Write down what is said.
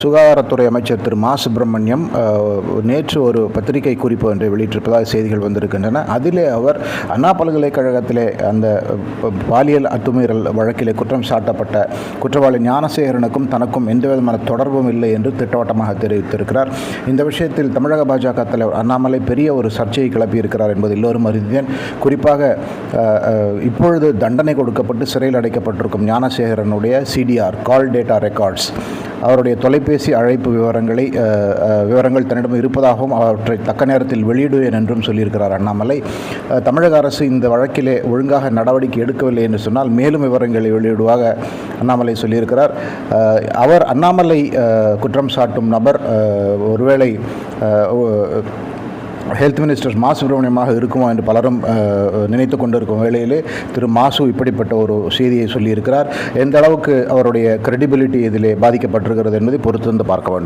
சுகாதாரத்துறை அமைச்சர் திரு மா சுப்பிரமணியம் நேற்று ஒரு பத்திரிகை குறிப்பு ஒன்றை வெளியிட்டிருப்பதாக செய்திகள் வந்திருக்கின்றன. அதிலே அவர் அண்ணா பல்கலைக்கழகத்திலே அந்த பாலியல் அத்துமீறல் வழக்கிலே குற்றம் சாட்டப்பட்ட குற்றவாளி ஞானசேகரனுக்கும் தனக்கும் எந்தவிதமான தொடர்பும் இல்லை என்று திட்டவட்டமாக தெரிவித்திருக்கிறார். இந்த விஷயத்தில் தமிழக பாஜக தலைவர் அண்ணாமலை பெரிய ஒரு சர்ச்சையை கிளப்பியிருக்கிறார் என்பது எல்லோரும் அறிந்தேன். குறிப்பாக இப்பொழுது தண்டனை கொடுக்கப்பட்டு சிறையில் அடைக்கப்பட்டிருக்கும் ஞானசேகரனுடைய சிடிஆர் கால் டேட்டா ரெக்கார்ட்ஸ், அவருடைய தொலைபேசி அழைப்பு விவரங்கள் தன்னிடம் இருப்பதாகவும் அவற்றை தக்க நேரத்தில் வெளியிடுவேன் என்றும் சொல்லியிருக்கிறார் அண்ணாமலை. தமிழக அரசு இந்த வழக்கிலே ஒழுங்காக நடவடிக்கை எடுக்கவில்லை என்று சொன்னால் மேலும் விவரங்களை வெளியிடுவதாக அண்ணாமலை சொல்லியிருக்கிறார். அண்ணாமலை குற்றம் சாட்டும் நபர் ஒருவேளை ஹெல்த் மினிஸ்டர் மா சுப்பிரமணியமாக இருக்குமோ என்று பலரும் நினைத்து கொண்டிருக்கும் வேளையிலே திரு மாசு இப்படிப்பட்ட ஒரு செய்தியை சொல்லியிருக்கிறார். எந்த அளவுக்கு அவருடைய கிரெடிபிலிட்டி இதிலே பாதிக்கப்பட்டிருக்கிறது என்பதை பொறுத்திருந்து பார்க்க வேண்டும்.